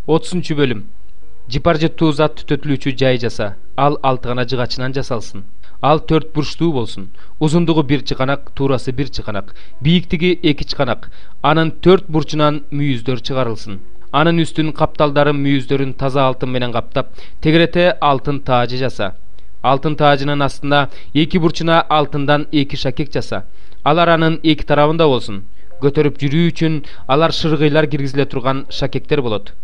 30 bölüm. Жыпар жыттуу зат түтөтүлүүчү жай жаса. Ал алтыгана жыгачынан жасалсын. Ал 4 бурчтуу болсун. Узундугу 1 чыканак, туурасы 1 чыканак, бийиктиги 2 чыканак. Анын 4 бурчунан мүйүздөр чыгарылсын. Анын үстүн капталдарын мүйүздөрүн таза алтын менен каптап, тегерете алтын таажы жаса. Алтын таажынын астына 2 бурчуна алтындан 2 шакек жаса. Алар анын 2 тарабында болсун. Көтөрүп жүрүү үчүн алар шыргыйлар киргизиле турган шакектер болот.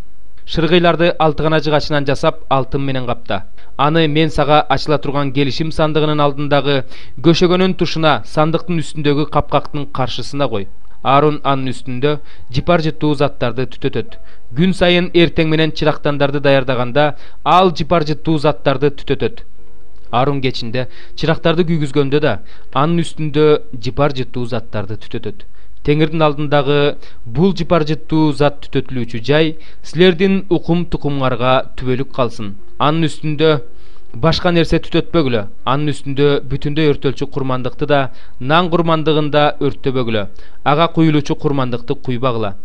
Шыргыйларды алтыгана жыгачынан жасап, алтын менен капта. Аны мен сага ачыла турган келишим сандыгынын алдындагы көшөгөнүн тушуна, сандыктын үстүндөгү капкактын каршысына кой. Аарон анын үстүндө жыпар жыттуу заттарды түтөтөт. Күн сайын эртең менен чырактандарды даярдаганда, ал жыпар жыттуу заттарды түтөтөт. Аарон кечинде чырактарды күйгүзгөндө да анын үстүндө жыпар жыттуу заттарды түтөтөт. Теңирдин алдындагы бул жыпар жыттуу зат түтөтүлүүчү жай силердин укум тукумуңарга түбөлүк калсын. Анын үстүндө башка нерсе түтөтпөгүлө. Анын үстүндө бүтүндөй өртөлчү курмандыкты да, нан курмандыгында өрттөбөгүлө. Ага куюлуучу курмандыкты куйбагыла.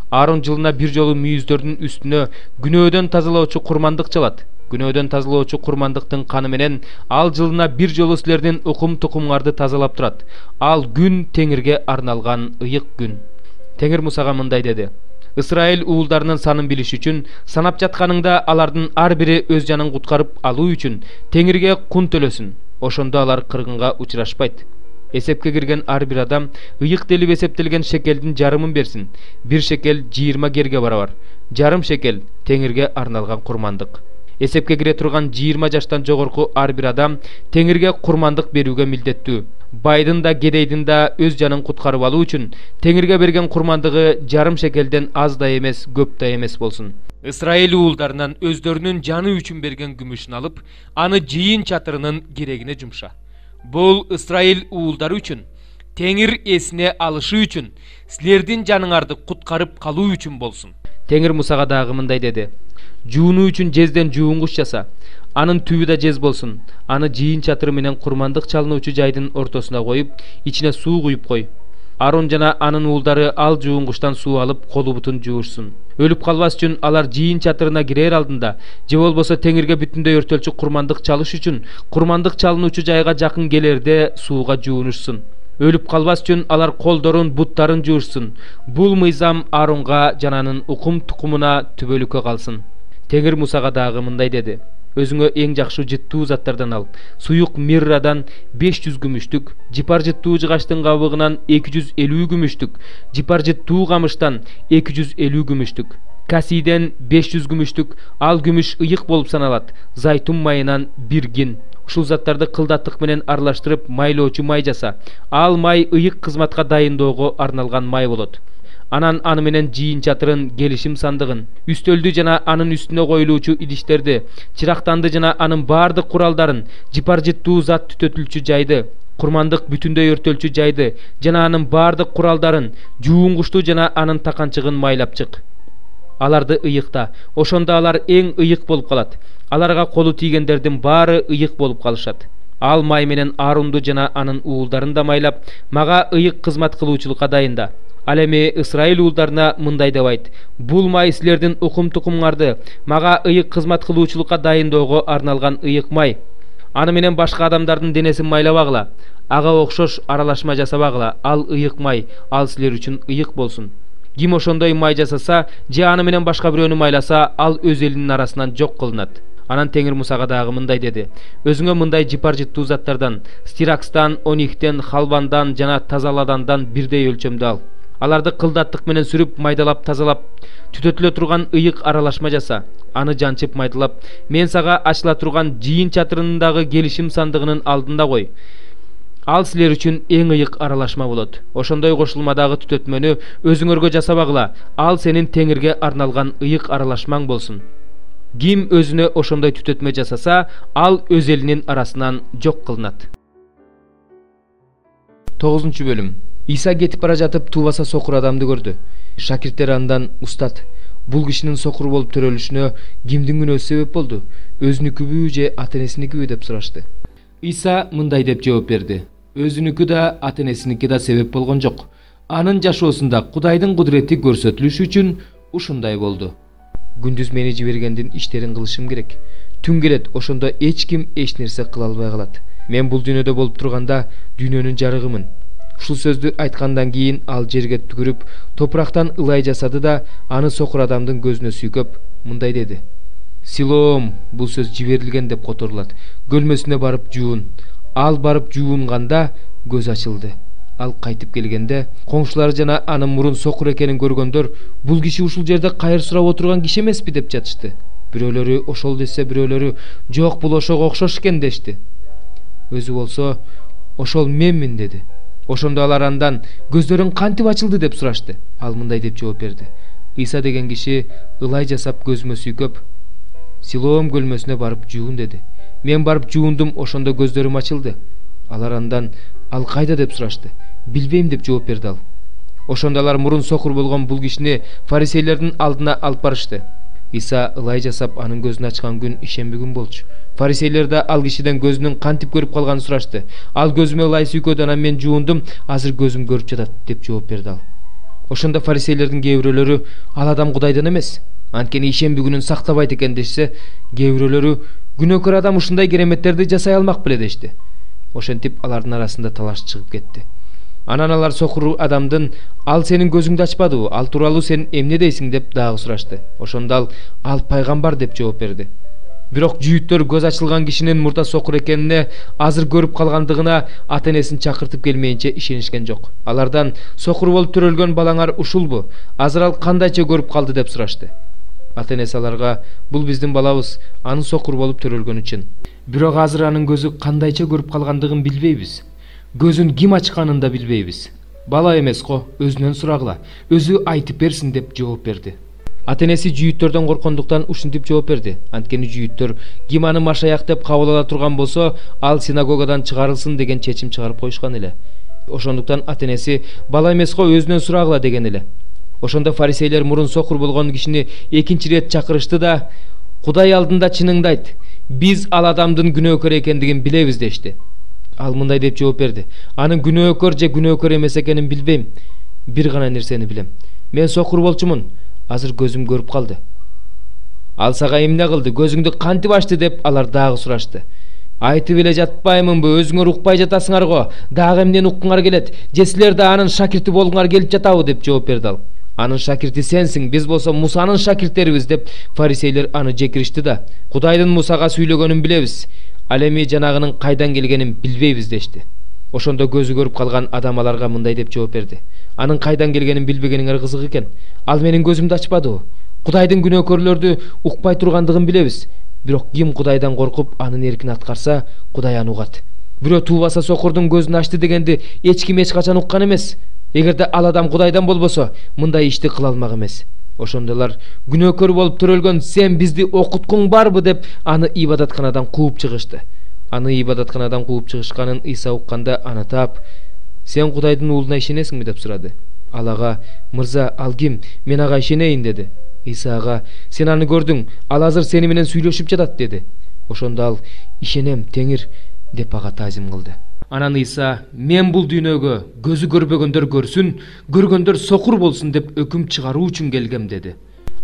Аарон жылына бир жолу мүйүздөрдүн үстүнө күнөөдөн тазалоочу курмандык чалат. Күнөөдөн тазалоочу курмандыктын каны менен ал жылына бир жолу силердин укум тукумуңарды тазалап турат. Ал күн Теңирге арналган ыйык күн. Теңир Мусага мындай деди: Исраил уулдарынын санын билиш үчүн санап жатканыңда алардын ар бири өз жанын куткарып алуу үчүн Теңирге кун төлөсүн. Ошондо алар кыргынга учурашпайт. Эсепке кирген ар бир адам ыйык делип эсептелген шекелдин жарымын берсин. 1 шекел 20 герге барабар. Жарым шекел Теңирге арналган курмандык. Эсепке кире турган 20 жаштан жогорку ар бир адам Теңирге курмандык берүүгө милдеттүү. Байдын да кедейдин да өз жанын куткарып алуу үчүн Теңирге берген курмандыгы жарым шекелден аз да эмес, көп да эмес болсун. Исраил уулдарынан өздөрүнүн жаны үчүн берген күмүшүн алып, аны жыйын чатырынын керегине жумша. Бул Исраил уулдары үчүн, Теңир эсине алышы үчүн, силердин жаныңарды куткарып калуу үчүн болсун. Теңир Мусага дагы мындай деди: Жуунуу үчүн жезден жуунгуч жаса. Анын түбү да жез болсун. Аны жыйын чатыры менен курмандык чалынуучу жайдын ортосуна коюп, ичине суу куюп кой. Аарон жана анын уулдары ал жуунгучтан суу алып, колу бутун жуушсун. Өлүп калбас үчүн алар жыйын чатырына кирер алдында, же болбосо Теңирге бүтүндөй өртөлчү курмандык чалыш үчүн курмандык чалынуучу жайга жакын келерде сууга жуунушсун. Өлүп калбас үчүн алар колдорун, буттарын жуушсун. Бул мыйзам Ааронга жана анын укум тукумуна түбөлүккө калсын. Теңир Мусага дагы мындай деди: Өзүңө эң жакшы жыттуу заттардан ал. Суюк миррадан 500 күмүштүк, жыпар жыттуу жыгачтын кабыгынан 250 күмүштүк, жыпар жыттуу камыштан 250 күмүштүк, касийден 500 күмүштүк, ал күмүш ыйык болуп саналат, зайтун майынан 1 гин. Ушул заттарды кылдаттык менен аралаштырып майлоочу май жаса. Ал май ыйык кызматка дайындоого арналган май болот. Анан аны менен жыйын чатырын, келишим сандыгын, үстөлдү жана анын үстүнө коюлуучу идиштерди, чырактанды жана анын баардык куралдарын, жыпар жыттуу зат түтөтүлчү жайды, курмандык бүтүндөй өртөлчү жайды жана анын баардык куралдарын, жуунгучту жана анын таканчыгын майлап чык. Аларды ыйыкта. Ошондо алар эң ыйык болуп калат. Аларга колу тийгендердин баары ыйык болуп калышат. Ал май менен Ааронду жана анын уулдарын да майлап, мага ыйык кызмат кылуучулукка дайында. Ал эми Исраил уулдарына мындай деп айт: Бул май силердин укум тукумуңарды мага ыйык кызмат кылуучулукка дайындоого арналган ыйык май. Аны менен башка адамдардын денесин майлабагыла. Ага окшош аралашма жасабагыла. Ал ыйык май, ал силер үчүн ыйык болсун. Ким ошондой май жасаса, же аны менен башка бирөөнү майласа, ал өз элинин арасынан жок кылынат. Анан Теңир Мусага дагы мындай деди: Өзүңө мындай жыпар жыттуу заттардан, стиракстан, ониктен, халвандан жана тазаладандан бирдей өлчөмдө ал. Аларды кылдаттык менен сүрүп, майдалап, тазалап, түтөтүлө турган ыйык аралашма жаса. Аны жанчып майдалап, мен сага ачыла турган жыйын чатырындагы келишим сандыгынын алдында кой. Ал силер үчүн эң ыйык аралашма болот. Ошондой кошулмадагы түтөтмөнү өзүңөргө жасабагыла. Ал сенин Теңирге арналган ыйык аралашмаң болсун. Ким өзүнө ошондой түтөтмө жасаса, ал өз элинин арасынан жок кылынат. 9 бөлүм. Иса кетип бара жатып туубаса сокур адамды көрдү. Шакирттер андан: Устат, бул кишинин сокур болуп төрөлүшүнө кимдин күнөөсү себеп болду? Өзүнүкүбү же ата-энесиникиби деп сурашты. Иса мындай деп жооп берди: Өзүнүкү да ата-энесиники да себеп болгон жок. Анын жашоосунда Кудайдын кудурети көрсөтүлүш үчүн ушундай болду. Күндүз мени жибергендин иштерин кылышым керек. Түн келет, ошондо эч ким эч нерсе кыла албай калат. Мен бул дүйнөдө болуп турганда дүйнөнүн жарыгымын. Ушул сөздү айткандан кийин ал жерге түкүрүп, топурактан ылай жасады да аны сокур адамдын көзүнө сүйкөп мындай деди: Силоом, бул сөз жиберилген деп которулат. Көлмөсүнө барып жуун. Ал барып жуунганда көз ачылды. Ал кайтып келгенде коңшулары жана анын мурун сокур экенин көргөндөр бул киши ушул жерде кайыр сурап отурган киши эмеспи деп жатышты. Бирөөлөрү ошол десе, бирөөлөрү жок бул ошого окшош экен дешти. Өзү болсо ошол менмин деди. Ошондо алар андан көздөрүң кантип ачылды деп сурашты. Ал мындай деп жооп берди: Иса деген киши ылай жасап көзүмө сүйкөп Силоом көлмөсүнө барып жуун деди. Мен барып жуундум, ошондо көздөрүм ачылды. Алар андан ал кайда деп сурашты. Билбейм деп жооп берди ал. Ошондо алар мурун сокур болгон бул кишини фарисейлердин алдына алып барышты. Иса ылай жасап анын көзүн ачкан күн ишемби күн болчу. Фарисейлер да ал кишиден көзүнүн кантип көрүп калганын сурашты. Ал көзүмө ылай сүйкөдү, анан мен жуундум, азыр көзүм көрүп жатат деп жооп берди ал. Ошондо фарисейлердин кээ бирөөлөрү ал адам Кудайдан эмес, анткени ишемби күнүн сактабайт экен дешсе, кээ бирөөлөрү күнөөкөр адам ушундай кереметтерди жасай алмак беле дешти. Ошентип алардын арасында талаш чыгып кетти. Анан алар сокур адамдын ал сенин көзүңдү ачпадыбы, ал тууралуу сен эмне дейсиң деп дагы сурашты. Ошондо ал пайгамбар деп жооп берди. Бирок жүйүттөр көз ачылган кишинин мурда сокур экенине, азыр көрүп калгандыгына ата-энесин чакыртып келмейинче ишенишкен жок. Алардан сокур болуп төрөлгөн балаңар ушулбу? Азыр ал кандайча көрүп калды деп сурашты. Ата-энеси аларга: бул биздин балабыз, анын сокур болуп төрөлгөнү чын. Бирок азыр анын көзү кандайча көрүп калгандыгын билбейбиз. Көзүн ким ачканын да билбейбиз. Бала эмес го, өзүнөн сурагыла, өзү айтып берсин деп жооп берди. Ата-энеси жүйүттөрдөн корккондуктан ушинтип жооп берди. Анткени жүйүттөр ким аны Машаяк деп кабыл ала турган болсо, ал синагогадан чыгарылсын деген чечим чыгарып коюшкан эле. Ошондуктан ата-энеси бала эмес го, өзүнөн сурагыла деген эле. Ошондо фарисейлер мурун сокур болгон кишини экинчи рет чакырышты да: Кудай алдында чыныңды айт, биз ал адамдын күнөөкөр экендигин билебиз дешти. Ал мындай деп жооп берди: анын күнөөкөр же күнөөкөр эмес экенин билбейм. Бир гана нерсени билем. Мен сокур болчумун, азыр көзүм көрүп калды. Ал сага эмне кылды, көзүңдү кантип ачты деп алар дагы сурашты. Айтып эле жатпаймынбы, өзүңөр укпай жатасыңар го, дагы эмнени уккуңар келет, же силер да анын шакирти болгуңар келип жатабы деп жооп берди ал. Анын шакирти сенсиң, биз болсо Мусанын шакирттерибиз деп фарисейлер аны жекиришти да: Кудайдын Мусага сүйлөгөнүн билебиз, ал эми жанагынын кайдан келгенин билбейбиз дешти. Ошондо көзү көрүп калган адам аларга мындай деп жооп берди: анын кайдан келгенин билбегениңер кызык экен. Ал менин көзүмдү ачпадыбы? Кудайдын күнөөкөрлөрдү укпай тургандыгын билебиз. Бирок ким Кудайдан коркуп анын эркин аткарса, Кудай аны угат. Бирөө туубаса сокурдун көзүн ачты дегенди эч ким эч качан уккан эмес. Эгерде ал адам Кудайдан болбосо, мындай ишти кыла алмак эмес. Ошондолар: күнөөкөр болуп төрөлгөн сен бизди окуткуң барбы деп аны ибадатканадан кууп чыгышты. Аны ибадатканадан кууп чыгышканын Иса укканда аны таап: сен Кудайдын уулуна ишенесиңби деп сурады. Ал ага: мырза, ал ким? Мен ага ишенейин деди. Иса ага: сен аны көрдүң, ал азыр сени менен сүйлөшүп жатат деди. Ошондо ал: ишенем, Теңир деп ага таазим кылды. Анан Иса: мен бул дүйнөгө көзү көрбөгөндөр көрсүн, көргөндөр сокур болсун деп өкүм чыгаруу үчүн келгем деди.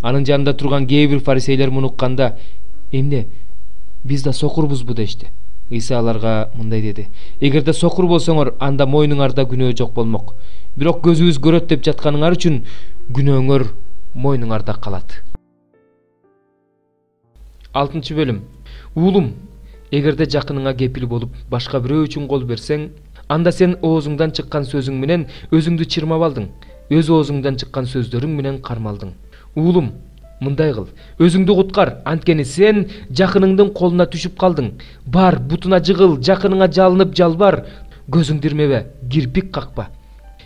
Анын жанында турган кээ бир фарисейлер муну укканда: эмне, биз да сокурбузбу дешти. Иса аларга мындай деди: эгерде сокур болсоңор, анда мойнуңарда күнөө жок болмок. Бирок көзүбүз көрөт деп жатканыңар үчүн күнөөңөр мойнуңарда калат. 6-бөлүм. Уулум, эгерде жакыныңа кепил болуп башка бирөө үчүн кол берсең, анда сен оозуңдан чыккан сөзүң менен өзүңдү чырмап алдың, өз оозуңдан чыккан сөздөрүң менен кармалдың. Уулум, мындай кыл, өзүңдү куткар, анткени сен жакыныңдын колуна түшүп калдың. Бар, бутуна жыгыл, жакыныңа жалынып жалбар, көзүңдү ирмебе, кирпик какпа.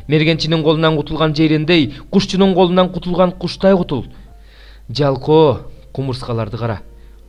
Мергенчинин колунан кутулган жейрендей, кушчунун колунан кутулган куштай кутул. Жалкоо, кумурскаларды кара,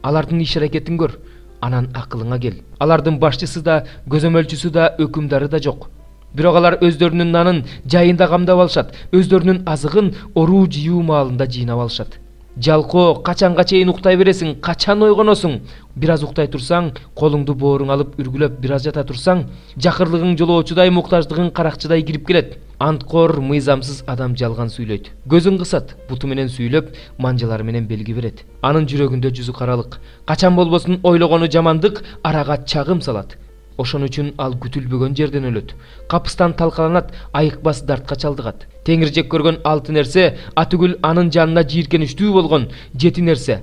алардын иш аракетин көр, анан акылыңа кел. Алардын башчысы да, көзөмөлчүсү да, өкүмдары да жок. Бирок алар өздөрүнүн нанын жайында камдап алышат, өздөрүнүн азыгын оруу жыюу маалында жыйнап алышат. Жалкоо, качанга чейин уктай бересиң, качан ойгоносуң? Бир аз уктай турсаң, колуңду бооруң алып үргүлөп бир аз жата турсаң, жакырлыгың жолоочудай, муктаждыгың каракчыдай кирип келет. Анткор мыйзамсыз адам жалган сүйлөйт. Көзүн кысат, буту менен сүйлөп, манжалары менен белги берет. Анын жүрөгүндө жүзү каралык. Качан болбосун ойлогону жамандык арага чагым салат. Ошон үчүн ал күтүлбөгөн жерден өлөт. Капыстан талкаланат, айыкпас дартка чалдыгат. Теңиржек көргөн алты нерсе атүгүл анын жанына жийиркеничтүү болгон жети нерсе.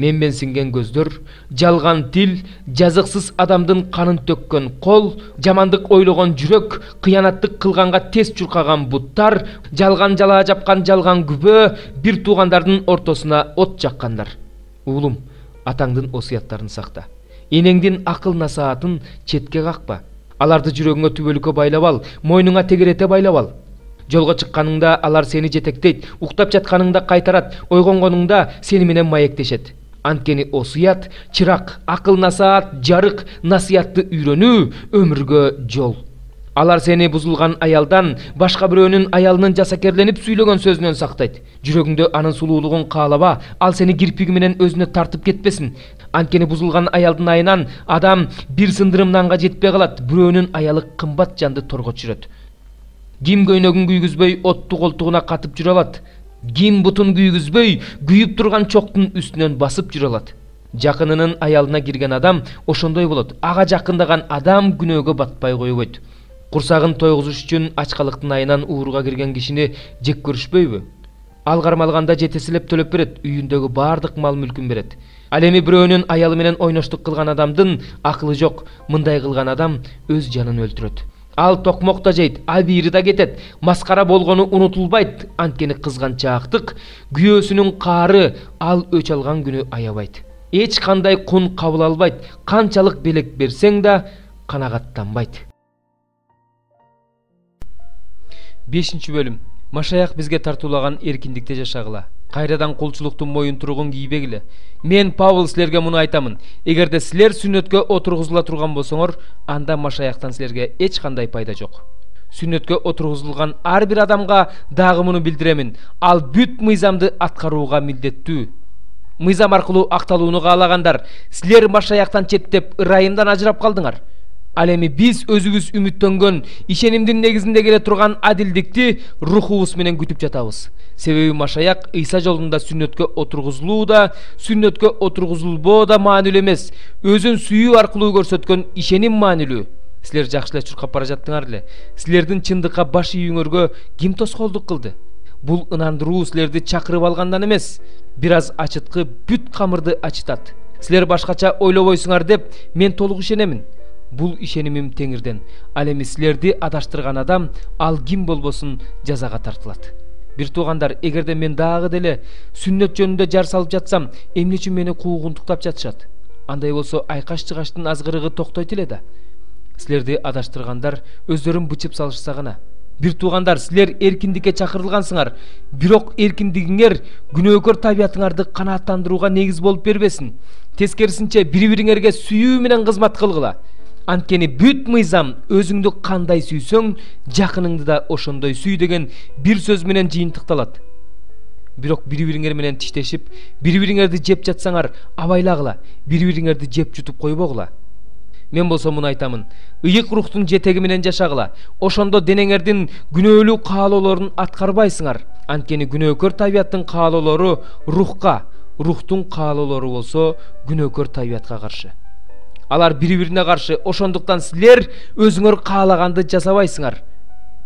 Менсинген көздөр, жалган тил, жазыксыз адамдын канын төккөн кол, жамандык ойлогон жүрөк, кыянаттык кылганга тез чуркаган буттар, жалган жалаа жапкан жалган күбө, бир туугандардын ортосуна от жаккандар. Уулум, атаңдын осуяттарын сакта. Энеңдин акыл насаатын четке какпа. Аларды жүрөгүңө түбөлүккө байлап ал, мойнуңа тегерете байлап ал. Жолго чыкканыңда алар сени жетектейт, уктап жатканыңда кайтарат, ойгонгонуңда сени менен маектешет. Анткени осуят, чырак, акыл насаат, жарык, насыятты үйрөнүү өмүргө жол. Алар сени бузулган аялдан, башка бирөөнүн аялынын жасакерленип сүйлөгөн сөзүнөн сактайт. Жүрөгүңдө анын сулуулугун каалаба, ал сени кирпиги менен өзүнө тартып кетпесин. Анткени бузулган аялдын айынан адам бир сындырым нанга жетпей калат, бирөөнүн аялы кымбат жанды торгоч жүрөт. Ким көйнөгүн күйгүзбөй отту колтугуна катып жүрө алат? Ким бутун күйгүзбөй күйүп турган чоктун үстүнөн басып жүрө алат? Жакынынын аялына кирген адам ошондой болот. Ага жакындаган адам күнөөгө батпай койбойт. Курсагын тойгузуш үчүн ачкалыктын айынан ууруга кирген кишини жек көрүшпөйбү? Ал кармалганда жетеселеп төлөп берет, үйүндөгү бардык мал мүлкүн берет. Ал эми бирөөнүн аялы менен ойноштук кылган адамдын акылы жок. Мындай кылган адам өз жанын өлтүрөт. Ал токмок да жейт, абийири да кетет, маскара болгону унутулбайт. Анткени кызганчаактык, күйөөсүнүн каары, ал өч алган күнү аябайт. Эч кандай кун кабыл албайт, канчалык белек берсең да канагаттанбайт. 5-чи бөлүм. Машаяк бизге тартуулаган эркиндикте жашагыла. Кайрадан кулчулуктун моюнтуругун кийбегиле. Мен Павыл силерге муну айтамын. Эгерде силер сүннөткө отургузула турган болсоңор, анда машаяктан силерге эч кандай пайда жок. Сүннөткө отургузулган ар бир адамга дагы муну билдиремин. Ал бүт мыйзамды аткарууга милдеттүү. Мыйзам аркылуу акталууну каалагандар, силер машаяктан четтеп, ырайымдан ажырап калдыңар. Ал эми биз өзүбүз үмүттөнгөн, ишенимдин негизинде келе турган адилдикти рухубуз менен күтүп жатабыз. Себеби машаяк Ыйса жолунда сүннөткө отургузулуу да, сүннөткө отургузулбоо да маанилүү эмес. Өзүн сүйүү аркылуу көрсөткөн ишеним маанилүү. Силер жакшы эле чуркап бара жаттыңар эле. Силердин чындыкка баш ийүүңөргө ким тоскоолдук кылды? Бул ынандыруу силерди чакырып алгандан эмес. Бир аз ачыткы бүт камырды ачытат. Силер башкача ойлобойсуңар деп мен толук ишенемин. Бул ишенимим Теңирден. Ал эми силерди адаштырган адам, ал ким болбосун жазага тартылат. Бир туугандар, эгерде мен дагы деле сүннөт жөнүндө жар салып жатсам, эмне үчүн мени куугунтуктап жатышат? Андай болсо айкаш-чыгаштын азгырыгы токтойт эле да. Силерди адаштыргандар өздөрүн бычып салышса гана. Бир туугандар, силер эркиндикке чакырылгансыңар, бирок эркиндигиңер күнөөкөр табиятыңарды канааттандырууга негиз болуп бербесин. Тескерисинче бири-бириңерге сүйүү менен кызмат кылгыла. Анткени бүт мыйзам өзүңдү кандай сүйсөң, жакыныңды да ошондой сүй деген бир сөз менен жыйынтыкталат. Бирок бири-бириңер менен тиштешип, бири-бириңерди жеп жатсаңар, абайлагыла, бири-бириңерди жеп жутуп койбогула. Мен болсо муну айтамын. Ыйык рухтун жетеги менен жашагыла. Ошондо денеңердин күнөөлүү каалоолорун аткарбайсыңар. Анткени күнөөкөр табияттын каалоолору рухка, рухтун каалоолору болсо күнөөкөр табиятка каршы. Алар бири-бирине каршы, ошондуктан силер өзүңөр каалаганды жасабайсыңар.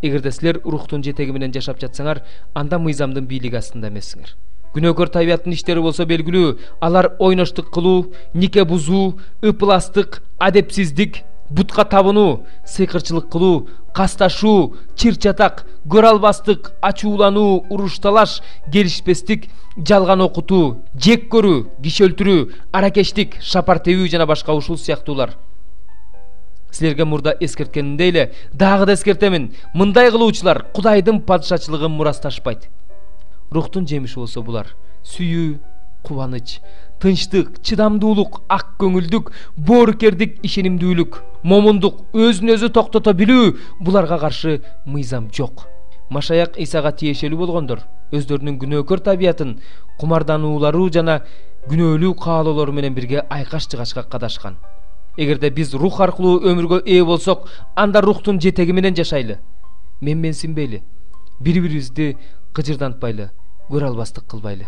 Эгерде силер рухтун жетеги менен жашап жатсаңар, анда мыйзамдын бийлиги астында эмессиңер. Күнөөкөр табияттын иштери болсо белгилүү, алар ойноштук кылуу, нике бузуу, ыпыластык, адепсиздик, бутка табынуу, сыйкырчылык кылуу, касташуу, чыр-чатак, көрө албастык, ачуулануу, уруш-талаш, келишпестик, жалган окутуу, жек көрүү, киши өлтүрүү, аракештик, шапар тебүү жана башка ушул сыяктуулар. Силерге мурда эскерткениндей эле дагы да эскертемин. Мындай кылуучулар Кудайдын падышачылыгын мурасташпайт. Рухтун жемиши болсо булар: сүйүү, кубаныч, тынчтык, чыдамдуулук, ак көңүлдүк, боорукердик, ишенимдүүлүк, момундук, өзүн өзү токтото билүү. Буларга каршы мыйзам жок. Машаяк Исага тиешелүү болгондор өздөрүнүн күнөөкөр табиятын кумардануулары жана күнөөлүү каалоолору менен бирге айкаш-чыгачка кадашкан. Эгерде биз рух аркылуу өмүргө ээ болсок, анда рухтун жетеги менен жашайлы. менменсинбейли, бири-бирибизди кыжырдантпайлы, көрө албастык кылбайлы.